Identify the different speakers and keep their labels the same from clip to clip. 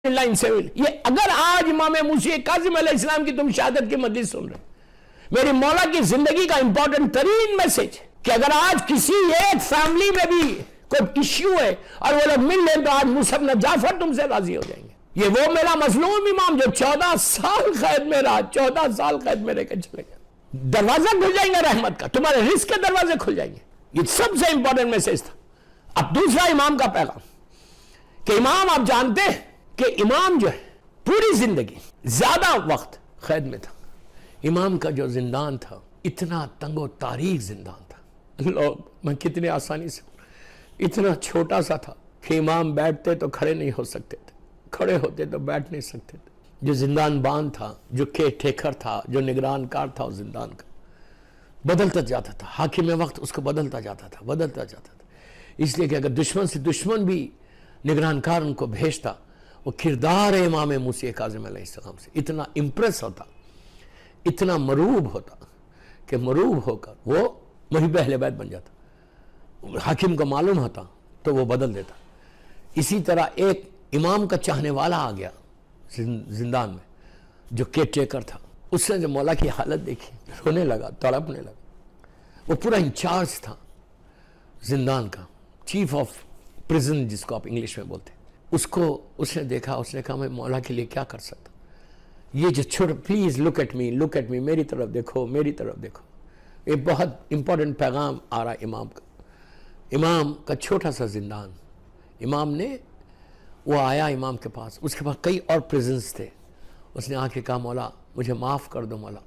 Speaker 1: Line سے یہ اگر آج امام موسی کاظم علیہ السلام کی تم شہادت کی مجلس سن رہے، میری مولا کی زندگی کا امپورٹنٹ ترین میسج کہ اگر آج کسی ایک فیملی میں بھی کوئی ایشو ہے اور وہ لوگ مل لیں تو آج مصعب بن جعفر تم سے راضی ہو جائیں گے. یہ وہ میرا مظلوم امام جو 14 سال قید میں رہا، 14 سال قید میں رہ کے چلے گئے. دروازہ کھل جائیں گے رحمت کا، تمہارے رزق کے دروازے کھل جائیں گے. یہ سب سے امپورٹنٹ میسج تھا. اب دوسرا امام کا پیغام کہ امام آپ جانتے ہیں کہ امام جو ہے پوری زندگی زیادہ وقت قید میں تھا. امام کا جو زندان تھا اتنا تنگ و تاریک زندان تھا. لوگ میں کتنی آسانی سے اتنا چھوٹا سا تھا کہ امام بیٹھتے تو کھڑے نہیں ہو سکتے تھے، کھڑے ہوتے تو بیٹھ نہیں سکتے تھے. جو زندان بان تھا، جو ٹیکر تھا، جو نگران کار تھا اس زندان کا، بدلتا جاتا تھا. حاکم وقت اس کو بدلتا جاتا تھا. اس لیے کہ اگر دشمن سے دشمن بھی نگران کار ان کو بھیجتا، وہ کردار امام موسی کاظم علیہ السلام سے اتنا امپریس ہوتا، اتنا مروب ہوتا کہ مروب ہو کر وہ محب اہل بیت بن جاتا. حاکم کو معلوم ہوتا تو وہ بدل دیتا. اسی طرح ایک امام کا چاہنے والا آ گیا زندان میں جو کیئر ٹیکر تھا. اس نے جو مولا کی حالت دیکھی رونے لگا، تڑپنے لگا. وہ پورا انچارج تھا زندان کا، چیف آف پریزن جس کو آپ انگلش میں بولتے. اس نے دیکھا، اس نے کہا میں مولا کے لیے کیا کر سکتا. یہ جو چھوٹا پلیز لک ایٹ می، میری طرف دیکھو. یہ بہت امپورٹنٹ پیغام آ رہا امام کا. امام کا چھوٹا سا زندان. امام نے وہ آیا امام کے پاس، اس کے پاس کئی اور پریزنس تھے. اس نے آ کے کہا مولا مجھے معاف کر دو مولا،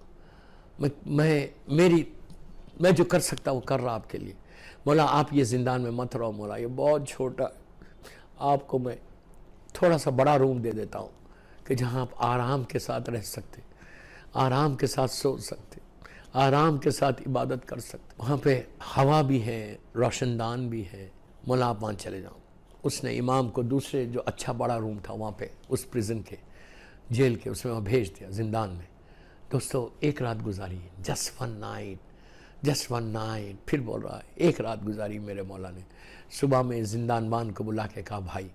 Speaker 1: میں جو کر سکتا وہ کر رہا آپ کے لیے. مولا آپ یہ زندان میں مت رہو مولا، یہ بہت چھوٹا ہے، آپ کو میں تھوڑا سا بڑا روم دے دیتا ہوں کہ جہاں آپ آرام کے ساتھ رہ سکتے، آرام کے ساتھ سو سکتے، آرام کے ساتھ عبادت کر سکتے. وہاں پہ ہوا بھی ہے، روشن دان بھی ہے، مولا آپ وہاں چلے جاؤ. اس نے امام کو دوسرے جو اچھا بڑا روم تھا وہاں پہ اس پریزن کے، جیل کے، اس میں وہاں بھیج دیا زندان میں. دوستو ایک رات گزاری، جسٹ ون نائٹ. پھر بول رہا ہے ایک رات گزاری میرے مولا نے. صبح میں زندان بان کو بلا کے کہا بھائی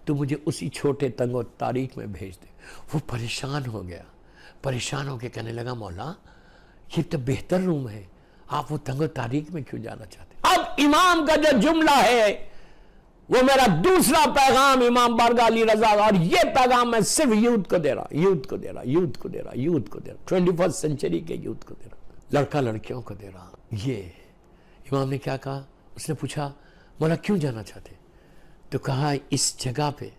Speaker 1: تو مجھے اسی چھوٹے تنگ و تاریک میں بھیج دے. وہ پریشان ہو گیا، پریشان ہو کے کہنے لگا مولا یہ تو بہتر روم ہے، آپ وہ تنگ و تاریک میں کیوں جانا چاہتے. اب امام کا جو جملہ ہے وہ میرا دوسرا پیغام امام بارگاہ علی رضا، اور یہ پیغام میں صرف یوتھ کو دے رہا 21 سینچری کے یوتھ کو دے رہا، لڑکا لڑکیوں کو دے رہا. یہ امام نے کیا کہا، اس نے پوچھا مولا کیوں جانا چاہتے، تو کہا اس جگہ پہ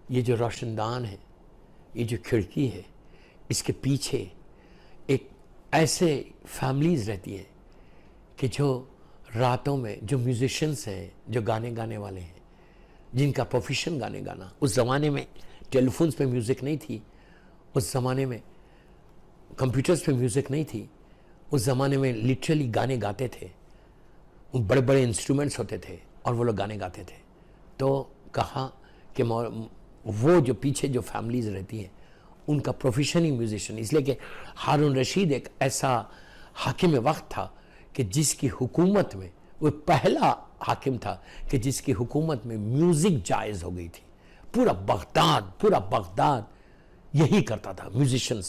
Speaker 1: یہ جو روشن دان ہے، یہ جو کھڑکی ہے، اس کے پیچھے ایک ایسے فیملیز رہتی ہیں کہ جو راتوں میں جو میوزیشنز ہیں، جو گانے گانے والے ہیں، جن کا پروفیشن گانے گانا. اس زمانے میں ٹیلی فونز پہ میوزک نہیں تھی، اس زمانے میں کمپیوٹرز پہ میوزک نہیں تھی، اس زمانے میں لٹرلی گانے گاتے تھے. بڑے بڑے انسٹرومنٹس ہوتے تھے اور وہ لوگ گانے گاتے تھے. تو کہا کہ وہ جو پیچھے جو فیملیز رہتی ہیں ان کا پروفیشن ہی میوزیشن. اس لیے کہ ہارون رشید ایک ایسا حاکم وقت تھا کہ جس کی حکومت میں، وہ پہلا حاکم تھا کہ جس کی حکومت میں میوزک جائز ہو گئی تھی. پورا بغداد یہی کرتا تھا، میوزیشنز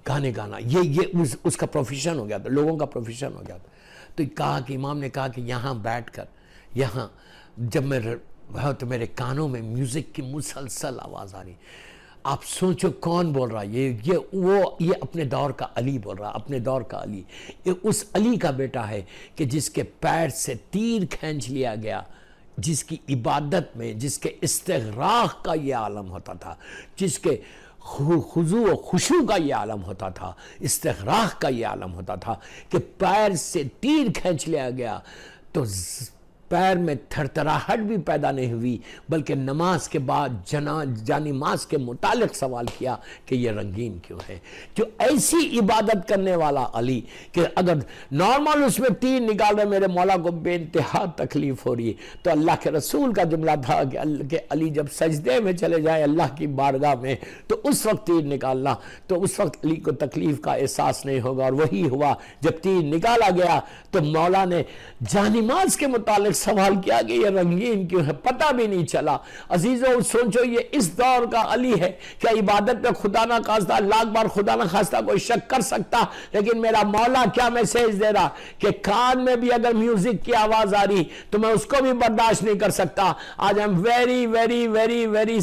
Speaker 1: گانے گانا، یہ اس کا پروفیشن ہو گیا تھا، لوگوں کا پروفیشن ہو گیا تھا. تو کہا کہ امام نے کہا کہ یہاں بیٹھ کر، یہاں جب میں تو میرے کانوں میں میوزک کی مسلسل آواز آ رہی. آپ سوچو کون بول رہا، یہ اپنے دور کا علی بول رہا، اپنے دور کا علی. یہ اس علی کا بیٹا ہے کہ جس کے پیر سے تیر کھینچ لیا گیا، جس کی عبادت میں، جس کے استغراق کا یہ عالم ہوتا تھا، جس کے خضوع و خشوع کا یہ عالم ہوتا تھا، استغراق کا یہ عالم ہوتا تھا کہ پیر سے تیر کھینچ لیا گیا تو پیر میں تھرتھراہٹ بھی پیدا نہیں ہوئی، بلکہ نماز کے بعد جانماز کے متعلق سوال کیا کہ یہ رنگین کیوں ہے. جو ایسی عبادت کرنے والا علی کہ اگر نارمل اس میں تیر نکال رہے میرے مولا کو بے انتہا تکلیف ہو رہی ہے، تو اللہ کے رسول کا جملہ تھا کہ علی جب سجدے میں چلے جائے اللہ کی بارگاہ میں تو اس وقت تیر نکالنا، تو اس وقت علی کو تکلیف کا احساس نہیں ہوگا. اور وہی ہوا، جب تیر نکالا گیا تو مولا نے جانماز کے متعلق سوال کیا کہ یہ رنگین کیوں ہے، پتہ بھی نہیں چلا۔ عزیزوں سوچو یہ اس دور کا علی ہے، کیا عبادت میں خدا نہ خواستہ لاکھ بار خدا نہ خواستہ کوئی شک کر سکتا؟ لیکن میرا مولا کیا میسیج دے رہا کہ کان میں بھی اگر میوزک کی آواز آ رہی تو میں اس کو بھی برداشت نہیں کر سکتا۔ آج I'm very very very very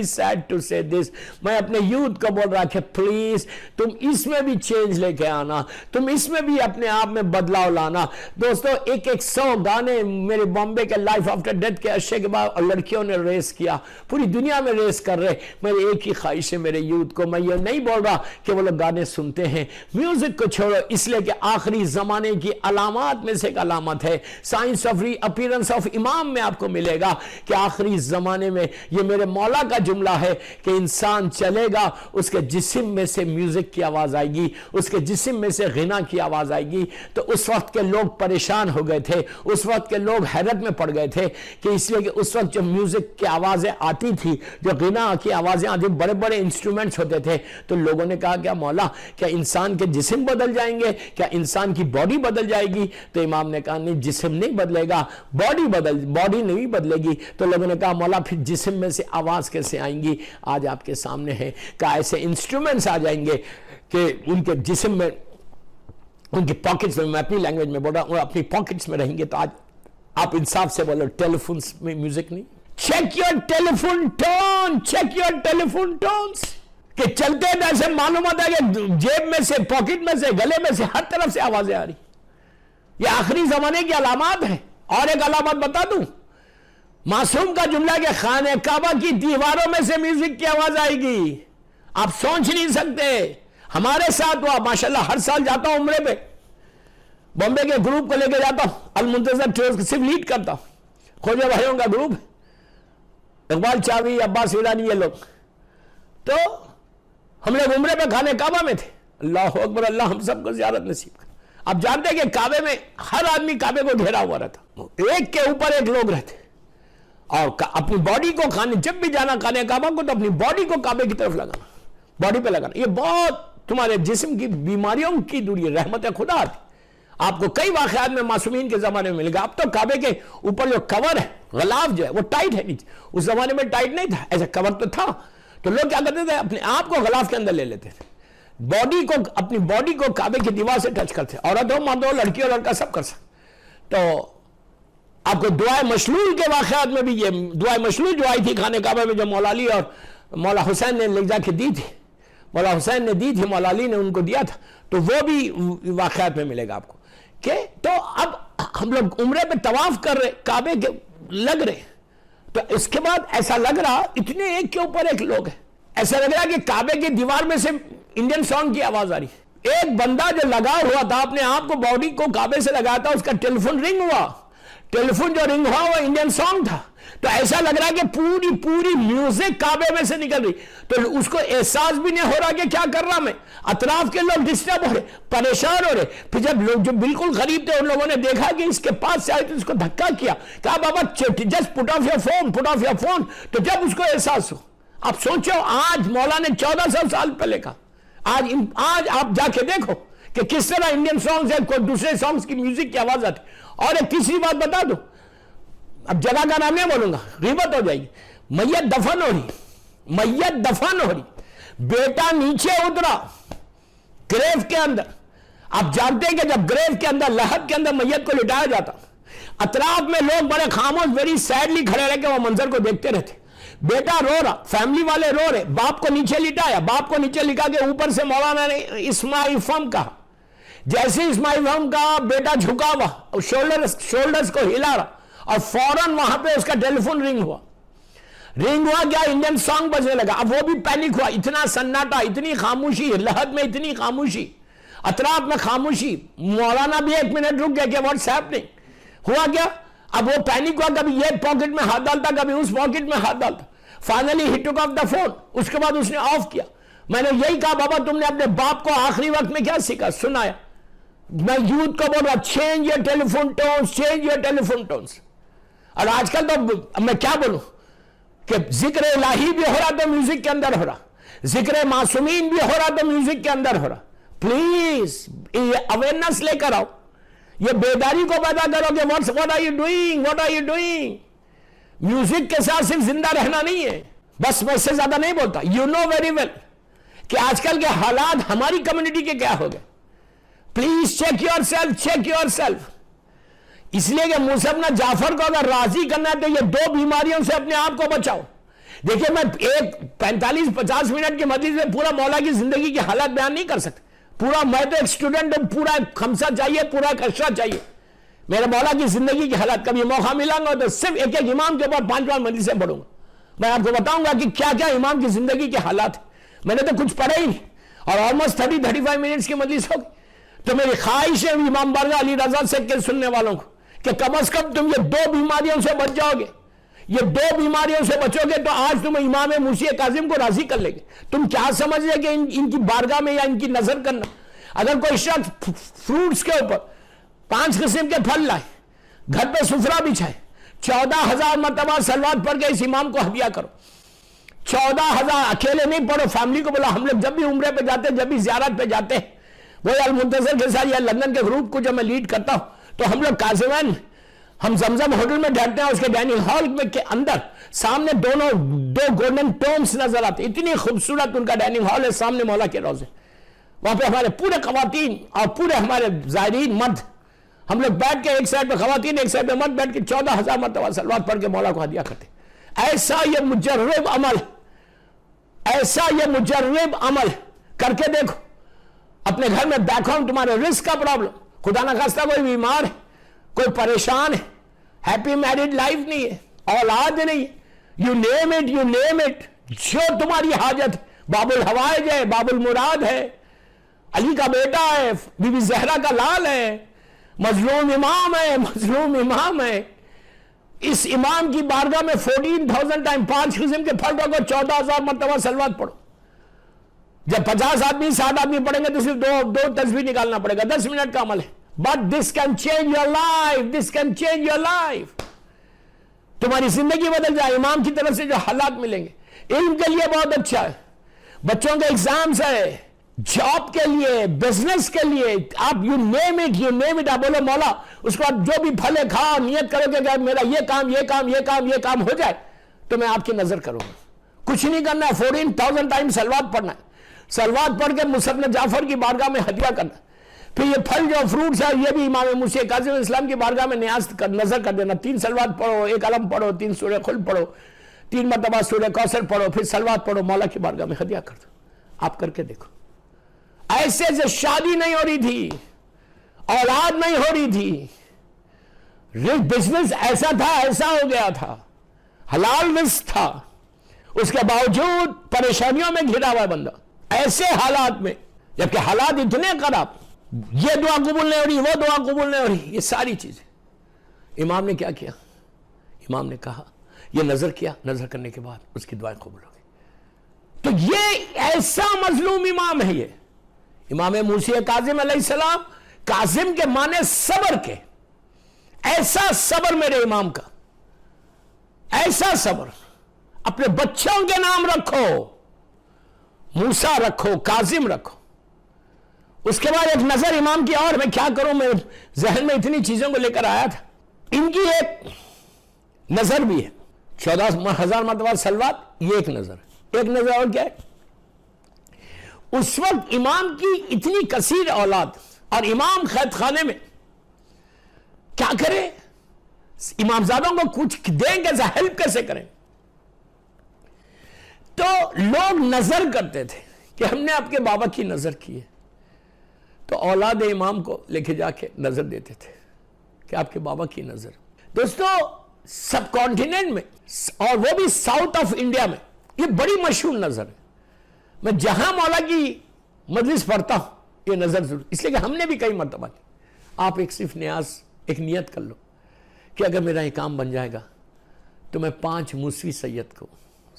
Speaker 1: sad to say this۔ میں اپنے یوتھ کو بول رہا کہ پلیز تم اس میں بھی چینج لے کے آنا، تم اس میں بھی اپنے آپ میں بدلاؤ لانا۔ دوستو 100 گانے میرے بامبے کے لائف آفٹر ڈیتھ کے عرصے کے بعد اور لڑکیوں نے ریس کیا، پوری دنیا میں ریس کر رہے۔ میری ایک ہی خواہش ہے میرے یوتھ کو، میں یہ نہیں بول رہا کہ وہ لوگ گانے سنتے ہیں، میوزک کو چھوڑو، اس لیے کہ آخری زمانے کی علامات میں سے ایک علامت ہے، signs of reappearance of امام میں آپ کو ملے گا کہ آخری زمانے میں یہ میرے مولا کا جملہ ہے کہ انسان چلے گا، اس کے جسم میں سے میوزک کی آواز آئے گی، اس کے جسم میں سے غنا کی آواز آئے گی۔ تو اس وقت کے لوگ پریشان ہو گئے تھے، اس وقت کے لوگ حیرت میں پڑ گئے تھے کہ اس لیے کہ اس وقت جو میوزک کی آوازیں آتی تھی، جو غنا کی آوازیں آتی، بڑے بڑے انسٹرومنٹس ہوتے تھے، تو لوگوں نے کہا کیا مولا کیا انسان کے جسم بدل جائیں گے، کیا انسان کی باڈی بدل جائے گی؟ تو امام نے کہا نہیں، جسم نہیں بدلے گا، باڈی نہیں بدلے گی۔ تو لوگوں نے کہا مولا پھر جسم میں سے آواز کیسے آئیں گی؟ آج آپ کے سامنے ہے کہ ایسے انسٹرومنٹس آ جائیں گے کہ ان کے جسم میں، ان کی پاکٹس میں اپنی لینگویج میں بول رہا ہوں، اپنی پاکٹس میں رہیں گے۔ تو آج آپ انصاف سے بولو ٹیلی فونز میں میوزک نہیں؟ Check your telephone tone, check your telephone tones, کہ چلتے ہیں ایسے معلوم ہوتا ہے کہ جیب میں سے، پاکٹ میں سے، گلے میں سے، ہر طرف سے آوازیں آ رہی۔ یہ آخری زمانے کی علامات ہے۔ اور ایک علامت بتا دوں، معصوم کا جملہ کہ خانہ کعبہ کی دیواروں میں سے میوزک کی آواز آئے گی۔ آپ سوچ نہیں سکتے، ہمارے ساتھ ہوا، ماشاءاللہ ہر سال جاتا ہوں عمرے پہ، بامبے کے گروپ کو لے کے جاتا ہوں، المنتظر ٹورز صرف لیڈ کرتا ہوں، خوجہ بھائیوں کا گروپ، اقبال چاوی، عباس ویرانی، یہ لوگ۔ تو ہم لوگ عمرے پہ خانہ کعبہ میں تھے، اللہ اکبر، اللہ ہم سب کو زیارت نصیب کرے۔ آپ جانتے ہیں کہ کعبے میں ہر آدمی کعبے کو گھیرا ہوا رہتا، ایک کے اوپر ایک لوگ رہتے، اور اپنی باڈی کو جب بھی جانا خانہ کعبہ کو تو اپنی باڈی کو کعبے کی طرف لگانا، باڈی پہ لگانا۔ یہ بہت تمہارے جسم کی بیماریوں کی دوری ہے، رحمت خدا آتی۔ آپ کو کئی واقعات میں معصومین کے زمانے میں ملے گا۔ اب تو کعبے کے اوپر جو کور ہے، غلاف جو ہے وہ ٹائٹ ہے نیچے، اس زمانے میں ٹائٹ نہیں تھا، ایسا کور تو تھا۔ تو لوگ کیا کرتے تھے، اپنے آپ کو غلاف کے اندر لے لیتے تھے، باڈی کو، اپنی باڈی کو کعبے کی دیوار سے ٹچ کرتے، عورت ہو مرد ہو، لڑکی ہو لڑکا، سب کر سکتے۔ تو آپ کو دعائے مشلول کے واقعات میں بھی، یہ دعائے مشلول جو آئی تھی خانہ کعبہ میں، جو مولا علی اور مولا حسین نے لے جا کے دی تھی، مولا حسین نے دی تھی، مولا علی نے ان کو دیا تھا، تو وہ بھی واقعات میں ملے گا آپ کو کہ تو اب ہم لوگ عمرے پہ طواف کر رہے، کعبے کے لگ رہے، تو اس کے بعد ایسا لگ رہا اتنے ایک کے اوپر ایک لوگ ہیں، ایسا لگ رہا کہ کعبے کی دیوار میں سے انڈین سانگ کی آواز آ رہی۔ ایک بندہ جو لگا ہوا تھا اپنے آپ کو، باڈی کو کعبے سے لگا تھا، اس کا ٹیلی فون رنگ ہوا، ٹیلی فون جو رنگ ہوا وہ انڈین سانگ تھا۔ تو ایسا لگ رہا کہ پوری میوزک کعبے میں سے نکل رہی، تو اس کو احساس بھی نہیں ہو رہا کہ کیا کر رہا میں، اطراف کے لوگ ڈسٹرب ہو رہے، پریشان ہو رہے۔ پھر جب لوگ جو بالکل غریب تھے ان لوگوں نے دیکھا کہ اس کے پاس سے آئے تو اس کو دھکا کیا، کہا بابا just put of your phone, تو جب اس کو احساس ہو۔ اب سوچو آج مولا نے 1400 سال پہلے کہا، آج آپ جا کے دیکھو کہ کس طرح انڈین سانگز ہیں، کوئی دوسرے سانگز کی میوزک کی آواز آتی۔ اور ایک تیسری بات بتا دو، اب جگہ کا نام نہیں بولوں گا، غیبت ہو جائے گی، میت دفن ہو رہی، بیٹا نیچے اترا گریو کے اندر۔ آپ جانتے ہیں کہ جب گریو کے اندر، لحد کے اندر میت کو لٹایا جاتا، اطراف میں لوگ بڑے خاموش، ویری سیڈلی کھڑے رہ کے وہ منظر کو دیکھتے رہتے۔ بیٹا رو رہا، فیملی والے رو رہے، باپ کو نیچے لٹایا، باپ کو نیچے لٹا کے اوپر سے مولانا نے اسماعیل فم کہا، جیسے اسماعیل فم کہا بیٹا جھکا ہوا، شولڈرز کو ہلا رہا، اور فوراً وہاں پہ اس کا ٹیلی فون رنگ ہوا کیا، انڈین سانگ بجنے لگا۔ اب وہ بھی پینک ہوا، اتنا سناٹا، اتنی خاموشی، لحد میں اتنی خاموشی، اطراف میں خاموشی۔ مولانا بھی 1 منٹ رک گیا کہ واٹس ہیپننگ، ہوا کیا؟ اب وہ پینک ہوا، کبھی یہ پاکٹ میں ہاتھ ڈالتا، کبھی اس پاکٹ میں ہاتھ ڈالتا۔ فائنلی ہی ٹک آف دا فون، اس کے بعد اس نے آف کیا۔ میں نے یہی کہا بابا تم نے اپنے باپ کو آخری وقت میں کیا سکھا، سنایا۔ میں یوتھ کو بول رہا change your telephone tones, change your telephone tones. اور آج کل تو میں کیا بولوں کہ ذکر الہی بھی ہو رہا تو میوزک کے اندر ہو رہا، ذکر معصومین بھی ہو رہا تو میوزک کے اندر ہو رہا۔ پلیز یہ اویئرنس لے کر آؤ، یہ بیداری کو پیدا کرو کہ what are you doing, what are you doing. Music کے ساتھ صرف زندہ رہنا نہیں ہے. بس میں اس سے زیادہ نہیں بولتا. You know very well کہ آج کل کے حالات ہماری کمیونٹی کے کیا ہو گئے. Please check yourself, check yourself. اس لیے کہ موسیٰ بن جعفر کو اگر راضی کرنا ہے تو یہ دو بیماریوں سے اپنے آپ کو بچاؤ. دیکھیں میں ایک 45-50 منٹ کے مجلس میں پورا مولا کی زندگی کی حالات بیان نہیں کر سکتا. پورا میں تو ایک اسٹوڈنٹ ہوں, پورا خمسہ چاہیے, پورا ایک اشرا چاہیے. میرے مولا کی زندگی کی حالات کبھی موقع ملا گا تو صرف ایک ایک امام کے اوپر 5 مجلسیں پڑھوں گا. میں آپ کو بتاؤں گا کہ کیا کیا امام کی زندگی کے حالات ہیں. میں نے تو کچھ پڑھا ہی نہیں اور آلموسٹ 30-35 منٹس کی مجلس ہوگی. تو میری خواہش ہے امام بارگاہ علی رضا سے کے سننے والوں کو کہ کم از کم تم یہ دو بیماریوں سے بچ جاؤ گے. یہ دو بیماریوں سے بچو گے تو آج تم امام موسی کاظم کو راضی کر لیں گے. تم کیا سمجھ رہے کہ ان کی بارگاہ میں یا ان کی نظر کرنا. اگر کوئی شخص فروٹس کے اوپر 5 قسم کے پھل لائے, گھر پہ سفرہ بچھائے, 14,000 مرتبہ صلوات پڑھ کے اس امام کو ہدیہ کرو. 14,000 اکیلے نہیں پڑھو, فیملی کو بولا. ہم لوگ جب بھی عمرے پہ جاتے ہیں, جب بھی زیارت پہ جاتے ہیں, وہ المنتظر کے ساتھ یا لندن کے گروپ کو جب میں لیڈ کرتا ہوں تو ہم لوگ کازمین ہم زمزم ہوٹل میں بیٹھتے ہیں. اس کے ڈائننگ ہال میں کے اندر سامنے دو گولڈن ٹومز نظر آتے. اتنی خوبصورت ان کا ڈائننگ ہال ہے, سامنے مولا کے روضے. وہاں پہ ہمارے پورے خواتین اور پورے ہمارے زائرین مرد, ہم لوگ بیٹھ کے ایک سائڈ پہ خواتین ایک سائڈ پہ مرد بیٹھ کے 14,000 مرتبہ صلوات پڑھ کے مولا کو ہدیہ کرتے. ایسا یہ مجرب عمل, ایسا یہ مجرب عمل کر کے دیکھو. اپنے گھر میں بیک ہوم تمہارے رزق کا پرابلم, خدا نہ خواستہ کوئی بیمار ہے, کوئی پریشان ہے, ہیپی میرڈ لائف نہیں ہے, اولاد نہیں, you name it, you name it, جو تمہاری حاجت. باب الحوائج ہے, باب المراد ہے, علی کا بیٹا ہے, بی بی زہرا کا لال ہے, مظلوم امام ہے, مظلوم امام ہے. اس امام کی بارگاہ میں 14,000 ٹائم 5 قسم کے پھل رکھو, 14,000 مرتبہ صلوات پڑھو. جب 50 آدمی 60 آدمی پڑھیں گے تو صرف دو تسبیح نکالنا پڑے گا. 10 منٹ کا عمل ہے. But this can change your life. This can change your life. تمہاری زندگی بدل جائے امام کی طرف سے جو حالات ملیں گے. علم کے لیے بہت اچھا ہے, بچوں کے ایگزامز ہے, جاب کے لیے, بزنس کے لیے, آپ you name it, you name it. آپ بولو مولا اس کو آپ جو بھی پھلے کھاؤ, نیت کرو کہ میرا یہ کام یہ کام یہ کام یہ کام ہو جائے تو میں آپ کی نظر کروں گا. کچھ نہیں کرنا ہے, 14,000 ٹائم صلوات پڑھنا ہے. صلوات پڑھ کے موسیٰ بن جعفر کی بارگاہ میں ہدیہ کرنا. پھر یہ پھل جو فروٹس ہے یہ بھی امام موسی کاظم اسلام کی بارگاہ میں نیاز نظر کر دینا. 3 صلوات پڑھو, 1 علم پڑھو, 3 سورہ خلق پڑھو, 3 مرتبہ سورہ کوثر پڑھو, پھر صلوات پڑھو, مولا کی بارگاہ میں ہدیہ کر دو. آپ کر کے دیکھو. ایسے سے شادی نہیں ہو رہی تھی, اولاد نہیں ہو رہی تھی, بزنس ایسا تھا ایسا ہو گیا تھا, حلال رزق تھا, اس کے باوجود پریشانیوں میں گھرا ہوا ہے بندہ. ایسے حالات میں جبکہ حالات اتنے خراب, یہ دعا قبول نہیں ہو رہی, وہ دعا قبول نہیں ہو رہی, یہ ساری چیزیں. امام نے کیا کیا؟ امام نے کہا, یہ نظر کیا, نظر کرنے کے بعد اس کی دعائیں قبول ہو گئی. تو یہ ایسا مظلوم امام ہے. یہ امام موسی کاظم علیہ السلام, کاظم کے معنی صبر کے, ایسا صبر میرے امام کا, ایسا صبر. اپنے بچوں کے نام رکھو, موسیٰ رکھو, کاظم رکھو. اس کے بعد ایک نظر امام کی, اور میں کیا کروں, میں ذہن میں اتنی چیزوں کو لے کر آیا تھا. ان کی ایک نظر بھی ہے, 14,000 مرتبہ صلوات, یہ ایک نظر. ایک نظر اور کیا ہے, اس وقت امام کی اتنی کثیر اولاد اور امام قید خانے میں, کیا کرے, امامزادوں کو کچھ دیں کیسے, ہیلپ کیسے کریں. تو لوگ نظر کرتے تھے کہ ہم نے آپ کے بابا کی نظر کی ہے, تو اولاد امام کو لے کے جا کے نظر دیتے تھے کہ آپ کے بابا کی نظر. دوستو سب کانٹیننٹ میں اور وہ بھی ساؤتھ آف انڈیا میں یہ بڑی مشہور نظر ہے. میں جہاں مولا کی مجلس پڑھتا ہوں یہ نظر ضرور, اس لیے کہ ہم نے بھی کئی مرتبہ کی. آپ ایک صرف نیاز, ایک نیت کر لو کہ اگر میرا یہ کام بن جائے گا تو میں 5 موسوی سید کو,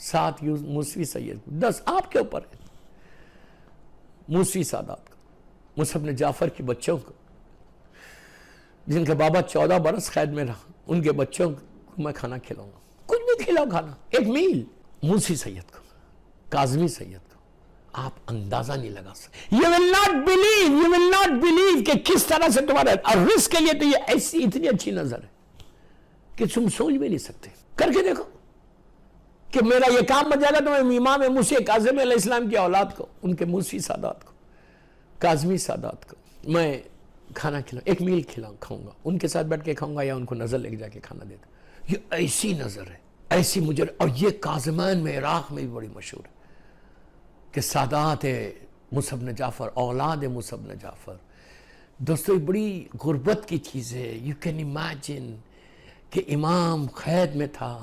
Speaker 1: 7 موسوی سید کو, 10 آپ کے اوپر ہے, موسوی سادات کو, موسیٰ بن جعفر کی بچوں کو جن کا بابا 14 برس قید میں رہا, ان کے بچوں کو میں کھانا کھلاؤں گا, کچھ بھی کھلاؤ کھانا, ایک میل. موسی سید کو, کاظمی سید کو, آپ اندازہ نہیں لگا سکتے. you will not believe کہ کس طرح سے تمہارا رزق کے لیے تو یہ ایسی اتنی اچھی نظر ہے کہ تم سوچ بھی نہیں سکتے. کر کے دیکھو کہ میرا یہ کام بن جائے گا تو میں امام موسی کاظم علیہ السلام کی اولاد کو، ان کے موسی سادات کو، کاظمی سادات کو میں کھانا کھلاؤں، ایک میل کھاؤں گا، ان کے ساتھ بیٹھ کے کھاؤں گا یا ان کو نظر لے کے جا کے کھانا دیتا. یہ ایسی نظر ہے، ایسی مجھے. اور یہ کاظمان میں عراق میں بھی بڑی مشہور ہے کہ سادات موسی بن جعفر، اولاد موسی بن جعفر. دوستو یہ بڑی غربت کی چیز ہے. یو کین امیجن کہ امام قید میں تھا،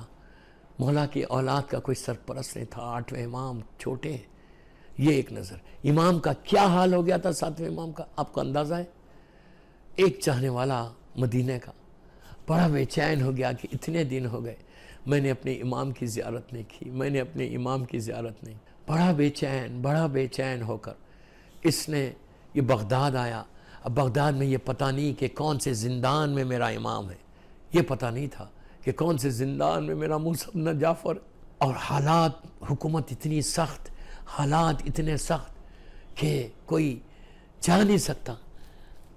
Speaker 1: مولا کی اولاد کا کوئی سرپرست نہیں تھا، 8ویں امام چھوٹے. یہ ایک نظر. امام کا کیا حال ہو گیا تھا 7ویں امام کا، آپ کو اندازہ ہے؟ ایک چاہنے والا مدینہ کا بڑا بے چین ہو گیا کہ اتنے دن ہو گئے میں نے اپنے امام کی زیارت نہیں کی، میں نے اپنے امام کی زیارت نہیں. بڑا بے چین ہو کر اس نے یہ بغداد آیا. اب بغداد میں یہ پتہ نہیں کہ کون سے زندان میں میرا امام ہے، یہ پتہ نہیں تھا کہ کون سے زندان میں میرا موسی بن جعفر. اور حالات، حکومت اتنی سخت، حالات اتنے سخت کہ کوئی جا نہیں سکتا،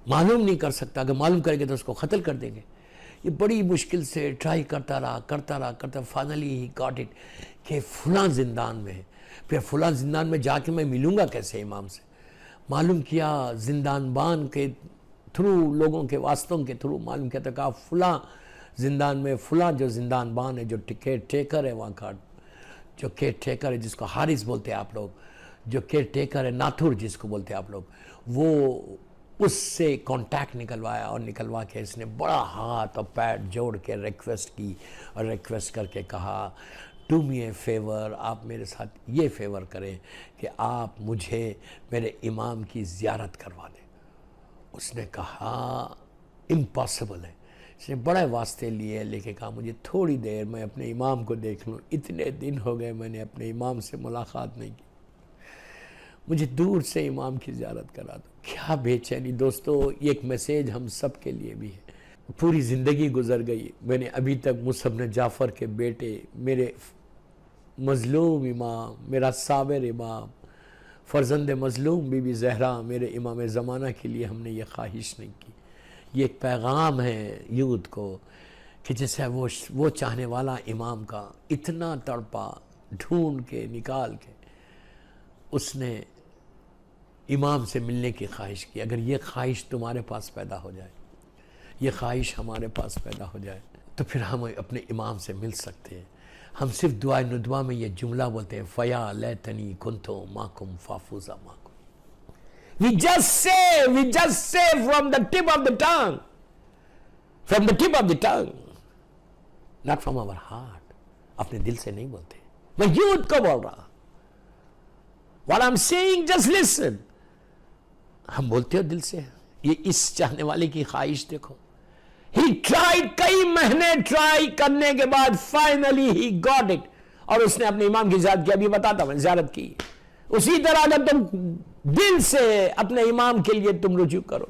Speaker 1: معلوم نہیں کر سکتا. اگر معلوم کرے گے تو اس کو قتل کر دیں گے. یہ بڑی مشکل سے ٹرائی کرتا رہا فائنلی ہی گاٹ اٹ کہ فلاں زندان میں ہے. پھر فلاں زندان میں جا کے میں ملوں گا کیسے امام سے؟ معلوم کیا زندان بان کے تھرو، لوگوں کے واسطوں کے تھرو معلوم کیا تھا کہ فلاں زندان میں فلاں جو زندان بان ہے، جو کیئر ٹیکر ہے وہاں کا، جو کیئر ٹیکر ہے جس کو حارث بولتے ہیں آپ لوگ، جو کیئر ٹیکر ہے ناتھر جس کو بولتے ہیں آپ لوگ، وہ اس سے کانٹیکٹ نکلوایا اور نکلوا کے اس نے بڑا ہاتھ اور پیر جوڑ کے ریکویسٹ کی اور ریکویسٹ کر کے کہا ڈو می اے فیور، آپ میرے ساتھ یہ فیور کریں کہ آپ مجھے میرے امام کی زیارت کروا دیں. اس نے کہا امپاسبل ہے. اس نے بڑے واسطے لیے لے کے کہا مجھے تھوڑی دیر میں اپنے امام کو دیکھ لوں، اتنے دن ہو گئے میں نے اپنے امام سے ملاقات نہیں کی، مجھے دور سے امام کی زیارت کرا دو. کیا بے چینی. دوستو یہ ایک میسیج ہم سب کے لیے بھی ہے. پوری زندگی گزر گئی، میں نے ابھی تک موسی بن جعفر کے بیٹے، میرے مظلوم امام، میرا صابر امام، فرزند مظلوم بی بی زہرا، میرے امام زمانہ کے لیے ہم نے یہ خواہش نہیں کی. یہ ایک پیغام ہے یوتھ کو کہ جیسے وہ چاہنے والا امام کا اتنا تڑپا، ڈھونڈ کے نکال کے اس نے امام سے ملنے کی خواہش کی. اگر یہ خواہش تمہارے پاس پیدا ہو جائے، یہ خواہش ہمارے پاس پیدا ہو جائے تو پھر ہم اپنے امام سے مل سکتے ہیں. ہم صرف دعائے ندوہ میں یہ جملہ بولتے ہیں فیا لیتنی کنتو ماکم فافوزا ماکم. We just say from the tip of the tongue, not from our heart. اپنے دل سے نہیں بولتے. میں یوتھ کو بول رہا. What I'm saying, just listen. ہم بولتے ہو دل سے. یہ اس چاہنے والے کی خواہش دیکھو. He tried، کئی مہینے ٹرائی کرنے کے بعد finally he got it. اور اس نے اپنے امام کی زیارت کی. ابھی بتاتا میں زیارت کی. اسی طرح اگر تم دل سے اپنے امام کے لیے تم رجوع کرو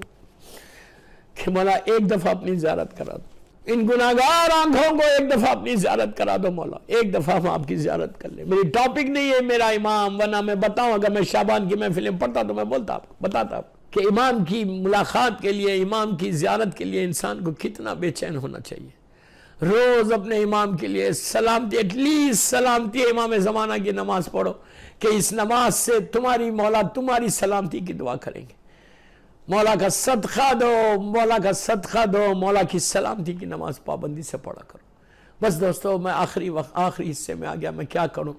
Speaker 1: کہ مولا ایک دفعہ اپنی زیارت کرا دو، ان گناہگار آنکھوں کو ایک دفعہ اپنی زیارت کرا دو مولا، ایک دفعہ ہم آپ کی زیارت کر لیں. میری ٹاپک نہیں ہے میرا امام، ورنہ میں بتاؤں اگر میں شعبان کی محفلیں پڑھتا تو میں بتاتا آپ کو کہ امام کی ملاقات کے لیے، امام کی زیارت کے لیے انسان کو کتنا بے چین ہونا چاہیے. روز اپنے امام کے لیے سلامتی، ایٹ لیسٹ سلامتی امام زمانہ کی نماز پڑھو کہ اس نماز سے تمہاری مولا تمہاری سلامتی کی دعا کریں گے. مولا کا صدقہ دو، مولا کا صدقہ دو، مولا کی سلامتی کی نماز پابندی سے پڑھا کرو. بس دوستو میں آخری حصے میں آ گیا، میں کیا کروں،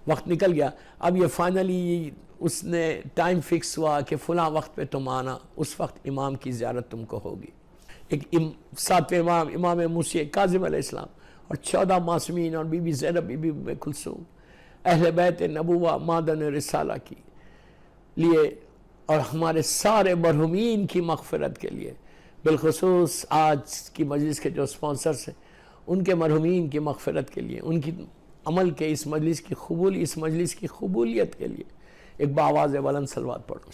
Speaker 1: وقت نکل گیا. اب یہ فائنلی اس نے ٹائم فکس ہوا کہ فلاں وقت پہ تم آنا، اس وقت امام کی زیارت تم کو ہوگی. ایک 7ویں امام، امام موسی کاظم علیہ السلام، اور 14 معصومین اور بی بی زینب، بی بی ام کلثوم، اہل بیت نبوہ مادن رسالہ کی لیے اور ہمارے سارے مرحومین کی مغفرت کے لیے، بالخصوص آج کی مجلس کے جو سپانسرز ہیں ان کے مرحومین کی مغفرت کے لیے، ان کی عمل کے اس مجلس کی قبولیت کے لیے ایک بآواز بلند صلوات پڑھو.